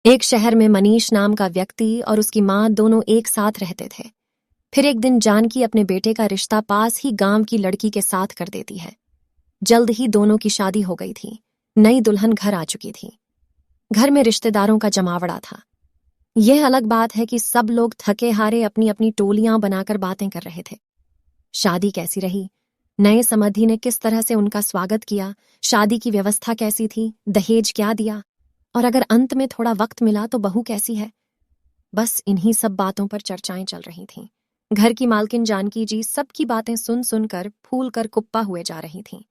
एक शहर में मनीष नाम का व्यक्ति और उसकी माँ दोनों एक साथ रहते थे। फिर एक दिन जानकी अपने बेटे का रिश्ता पास ही गांव की लड़की के साथ कर देती है। जल्द ही दोनों की शादी हो गई थी। नई दुल्हन घर आ चुकी थी। घर में रिश्तेदारों का जमावड़ा था। यह अलग बात है कि सब लोग थके हारे अपनी अपनी टोलियां बनाकर बातें कर रहे थे। शादी कैसी रही, नए समधी ने किस तरह से उनका स्वागत किया, शादी की व्यवस्था कैसी थी, दहेज क्या दिया, और अगर अंत में थोड़ा वक्त मिला तो बहू कैसी है। बस इन्हीं सब बातों पर चर्चाएं चल रही थीं। घर की मालकिन जानकी जी सबकी बातें सुन सुनकर फूल कर कुप्पा हुए जा रही थीं।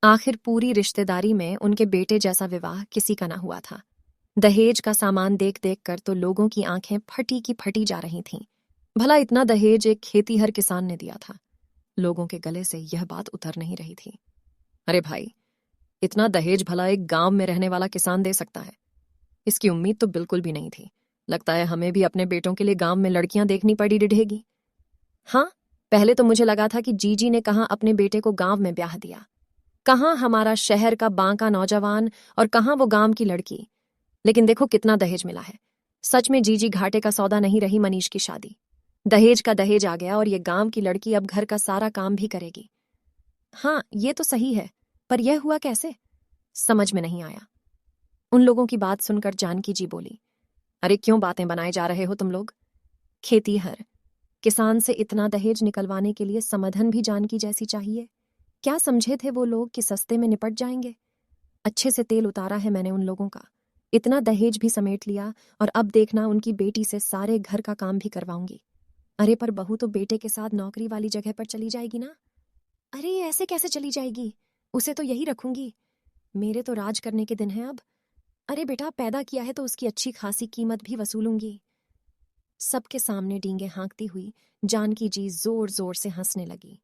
आखिर पूरी रिश्तेदारी में उनके बेटे जैसा विवाह किसी का ना हुआ था। दहेज का सामान देख देख कर तो लोगों की आंखें फटी की फटी जा रही थीं। भला इतना दहेज एक खेतीहर किसान ने दिया था। लोगों के गले से यह बात उतर नहीं रही थी। अरे भाई, इतना दहेज भला एक गांव में रहने वाला किसान दे सकता है? इसकी उम्मीद तो बिल्कुल भी नहीं थी। लगता है हमें भी अपने बेटों के लिए गांव में लड़कियां देखनी पड़ी डिढ़ेगी। हाँ, पहले तो मुझे लगा था कि जीजी ने कहाँ अपने बेटे को गांव में ब्याह दिया, कहाँ हमारा शहर का बांका नौजवान और कहाँ वो गांव की लड़की। लेकिन देखो कितना दहेज मिला है। सच में जीजी घाटे का सौदा नहीं रही मनीष की शादी। दहेज का दहेज आ गया और ये गांव की लड़की अब घर का सारा काम भी करेगी। हाँ, ये तो सही है, पर यह हुआ कैसे? समझ में नहीं आया। उन लोगों की बात सुनकर जानकी जी बोली, अरे क्यों बातें बनाए जा रहे हो तुम लोग? खेतीहर किसान से इतना दहेज निकलवाने के लिए समधन भी जानकी जैसी चाहिए? क्या समझे थे वो लोग कि सस्ते में निपट जाएंगे? अच्छे से तेल उतारा है मैंने उन लोगों का। इतना दहेज भी समेट लिया और अब देखना उनकी बेटी से सारे घर का काम भी करवाऊंगी। अरे पर बहू तो बेटे के साथ नौकरी वाली जगह पर चली जाएगी ना। अरे ऐसे कैसे चली जाएगी? उसे तो यही रखूंगी। मेरे तो राज करने के दिन हैं अब। अरे बेटा, पैदा किया है तो उसकी अच्छी खासी कीमत भी वसूलूंगी। सबके सामने डींगे हाँकती हुई जानकी जी जोर जोर से हंसने लगी।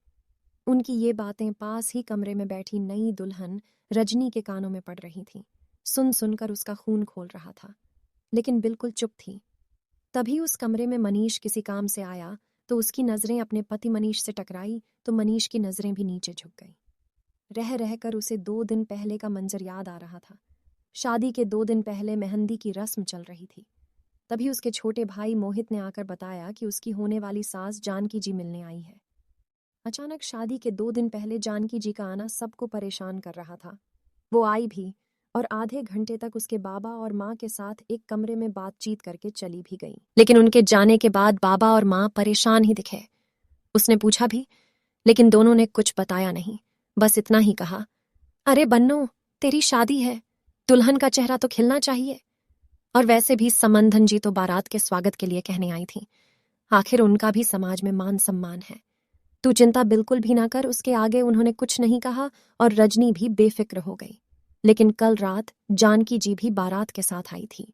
उनकी ये बातें पास ही कमरे में बैठी नई दुल्हन रजनी के कानों में पड़ रही थीं। सुन सुनकर उसका खून खोल रहा था, लेकिन बिल्कुल चुप थी। तभी उस कमरे में मनीष किसी काम से आया तो उसकी नजरें अपने पति मनीष से टकराई तो मनीष की नजरें भी नीचे झुक गईं। रह रहकर उसे 2 दिन पहले का मंजर याद आ रहा था। शादी के 2 दिन पहले मेहंदी की रस्म चल रही थी। तभी उसके छोटे भाई मोहित ने आकर बताया कि उसकी होने वाली सास जानकी जी मिलने आई है। अचानक शादी के 2 दिन पहले जानकी जी का आना सबको परेशान कर रहा था। वो आई भी और आधे घंटे तक उसके बाबा और माँ के साथ एक कमरे में बातचीत करके चली भी गई। लेकिन उनके जाने के बाद बाबा और माँ परेशान ही दिखे। उसने पूछा भी, लेकिन दोनों ने कुछ बताया नहीं। बस इतना ही कहा, अरे बन्नो, तेरी शादी है, दुल्हन का चेहरा तो खिलना चाहिए। और वैसे भी समंधन जी तो बारात के स्वागत के लिए कहने आई थी। आखिर उनका भी समाज में मान सम्मान है। तू चिंता बिल्कुल भी ना कर। उसके आगे उन्होंने कुछ नहीं कहा और रजनी भी बेफिक्र हो गई। लेकिन कल रात जानकी जी भी बारात के साथ आई थी।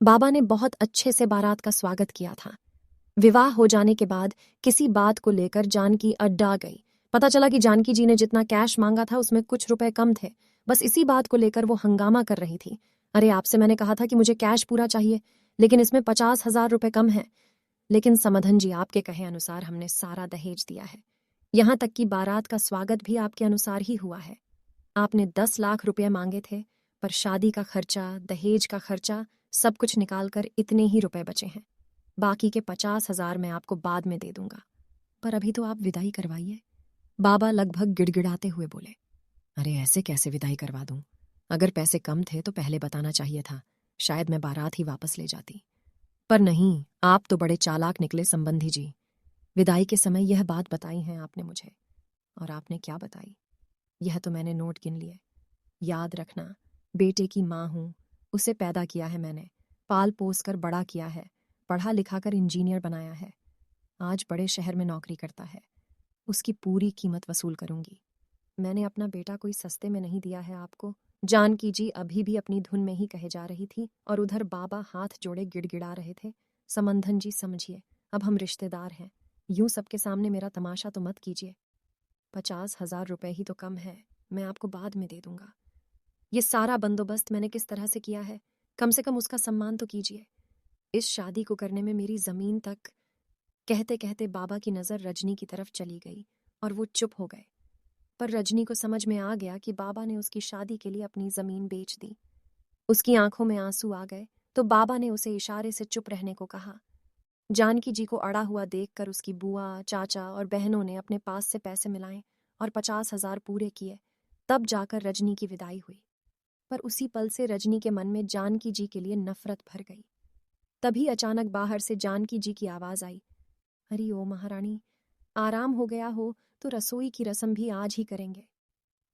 बाबा ने बहुत अच्छे से बारात का स्वागत किया था। विवाह हो जाने के बाद किसी बात को लेकर जानकी अड्डा गई। पता चला कि जानकी जी ने जितना कैश मांगा था उसमें कुछ रुपए कम थे। बस इसी बात को लेकर वो हंगामा कर रही थी। अरे आपसे मैंने कहा था कि मुझे कैश पूरा चाहिए, लेकिन इसमें 50,000 रुपए कम है। लेकिन समधन जी, आपके कहे अनुसार हमने सारा दहेज दिया है। यहाँ तक कि बारात का स्वागत भी आपके अनुसार ही हुआ है। आपने 10 लाख रुपए मांगे थे, पर शादी का खर्चा, दहेज का खर्चा, सब कुछ निकालकर इतने ही रुपए बचे हैं। बाकी के 50,000 मैं आपको बाद में दे दूंगा, पर अभी तो आप विदाई करवाइए। बाबा लगभग गिड़गिड़ाते हुए बोले, अरे ऐसे कैसे विदाई करवा दूं? अगर पैसे कम थे तो पहले बताना चाहिए था, शायद मैं बारात ही वापस ले जाती। पर नहीं, आप तो बड़े चालाक निकले संबंधी जी। विदाई के समय यह बात बताई है आपने मुझे। और आपने क्या बताई, यह तो मैंने नोट गिन लिए। याद रखना, बेटे की माँ हूं, उसे पैदा किया है मैंने, पाल पोस कर बड़ा किया है, पढ़ा लिखा कर इंजीनियर बनाया है। आज बड़े शहर में नौकरी करता है। उसकी पूरी कीमत वसूल करूंगी। मैंने अपना बेटा कोई सस्ते में नहीं दिया है आपको। जानकी जी अभी भी अपनी धुन में ही कहे जा रही थी और उधर बाबा हाथ जोड़े गिड़गिड़ा रहे थे। समंधन जी समझिए, अब हम रिश्तेदार हैं, यूं सबके सामने मेरा तमाशा तो मत कीजिए। 50,000 रुपए ही तो कम है, मैं आपको बाद में दे दूंगा। ये सारा बंदोबस्त मैंने किस तरह से किया है, कम से कम उसका सम्मान तो कीजिए। इस शादी को करने में मेरी जमीन तक। कहते कहते बाबा की नजर रजनी की तरफ चली गई और वो चुप हो गए। पर रजनी को समझ में आ गया कि बाबा ने उसकी शादी के लिए अपनी जमीन बेच दी। उसकी आंखों में आंसू आ गए तो बाबा ने उसे इशारे से चुप रहने को कहा। जानकी जी को अड़ा हुआ देखकर उसकी बुआ, चाचा और बहनों ने अपने पास से पैसे मिलाए और 50,000 पूरे किए। तब जाकर रजनी की विदाई हुई। पर उसी पल से रजनी के मन में जानकी जी के लिए नफरत भर गई। तभी अचानक बाहर से जानकी जी की आवाज आई, हरि ओ महारानी, आराम हो गया हो तो रसोई की रस्म भी आज ही करेंगे।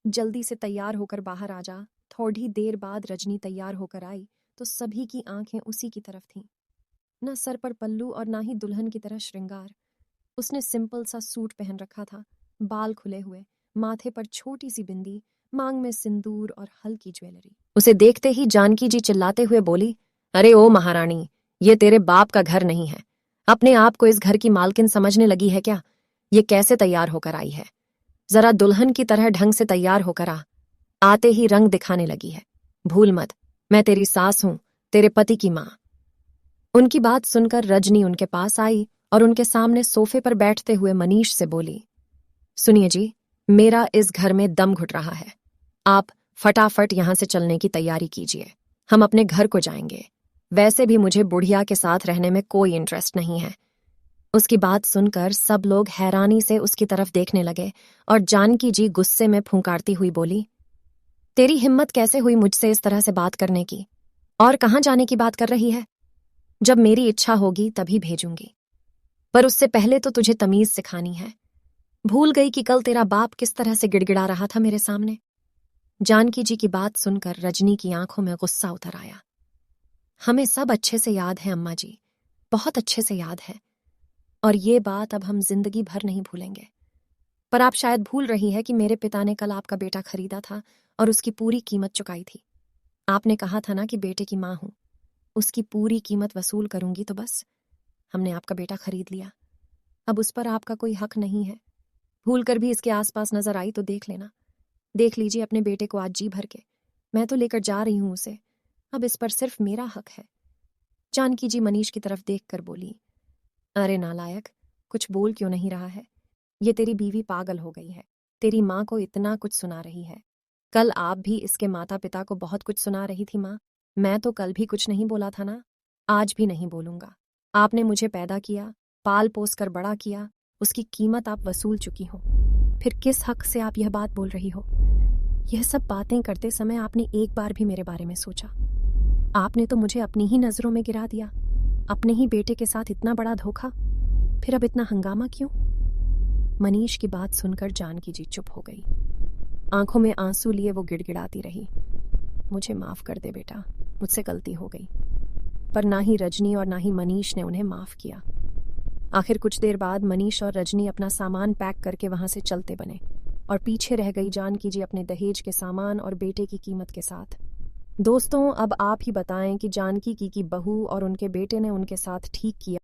जल्दी से तैयार होकर बाहर आ जा। थोड़ी देर बाद रजनी तैयार होकर आई तो सभी की आंखें उसी की तरफ थीं। न सर पर पल्लू और ना ही दुल्हन की तरह श्रृंगार। उसने सिंपल सा सूट पहन रखा था, बाल खुले हुए, माथे पर छोटी सी बिंदी, मांग में सिंदूर और हल्की ज्वेलरी। उसे देखते ही जानकी जी चिल्लाते हुए बोली, अरे ओ महारानी, ये तेरे बाप का घर नहीं है। अपने आप को इस घर की मालकिन समझने लगी है क्या? ये कैसे तैयार होकर आई है? जरा दुल्हन की तरह ढंग से तैयार होकर आ। आते ही रंग दिखाने लगी है। भूल मत, मैं तेरी सास हूं, तेरे पति की मां। उनकी बात सुनकर रजनी उनके पास आई और उनके सामने सोफे पर बैठते हुए मनीष से बोली, सुनिए जी, मेरा इस घर में दम घुट रहा है। आप फटाफट यहां से चलने की तैयारी कीजिए। हम अपने घर को जाएंगे। वैसे भी मुझे बुढ़िया के साथ रहने में कोई इंटरेस्ट नहीं है। उसकी बात सुनकर सब लोग हैरानी से उसकी तरफ देखने लगे और जानकी जी गुस्से में फूंकारती हुई बोली, तेरी हिम्मत कैसे हुई मुझसे इस तरह से बात करने की? और कहां जाने की बात कर रही है? जब मेरी इच्छा होगी तभी भेजूंगी, पर उससे पहले तो तुझे तमीज सिखानी है। भूल गई कि कल तेरा बाप किस तरह से गिड़गिड़ा रहा था मेरे सामने? जानकी जी की बात सुनकर रजनी की आंखों में गुस्सा उतर आया। हमें सब अच्छे से याद है अम्मा जी, बहुत अच्छे से याद है, और ये बात अब हम जिंदगी भर नहीं भूलेंगे। पर आप शायद भूल रही है कि मेरे पिता ने कल आपका बेटा खरीदा था और उसकी पूरी कीमत चुकाई थी। आपने कहा था ना कि बेटे की मां हूं, उसकी पूरी कीमत वसूल करूंगी, तो बस हमने आपका बेटा खरीद लिया। अब उस पर आपका कोई हक नहीं है। भूल कर भी इसके आसपास नजर आई तो देख लेना। देख लीजिए अपने बेटे को आज जी भर के। मैं तो लेकर जा रही हूं उसे, अब इस पर सिर्फ मेरा हक है। जानकी जी मनीष की तरफ देखकर बोली, अरे नालायक, कुछ बोल क्यों नहीं रहा है? ये तेरी बीवी पागल हो गई है, तेरी माँ को इतना कुछ सुना रही है। कल आप भी इसके माता पिता को बहुत कुछ सुना रही थी माँ। मैं तो कल भी कुछ नहीं बोला था ना, आज भी नहीं बोलूंगा। आपने मुझे पैदा किया, पाल पोस कर बड़ा किया, उसकी कीमत आप वसूल चुकी हो। फिर किस हक से आप यह बात बोल रही हो? यह सब बातें करते समय आपने एक बार भी मेरे बारे में सोचा? आपने तो मुझे अपनी ही नजरों में गिरा दिया। अपने ही बेटे के साथ इतना बड़ा धोखा, फिर अब इतना हंगामा क्यों? मनीष की बात सुनकर जानकी जी चुप हो गई। आंखों में आंसू लिए वो गिड़गिड़ाती रही, मुझे माफ कर दे बेटा, मुझसे गलती हो गई। पर ना ही रजनी और ना ही मनीष ने उन्हें माफ किया। आखिर कुछ देर बाद मनीष और रजनी अपना सामान पैक करके वहां से चलते बने और पीछे रह गई जानकी जी अपने दहेज के सामान और बेटे की कीमत के साथ। दोस्तों, अब आप ही बताएं कि जानकी की बहू और उनके बेटे ने उनके साथ ठीक किया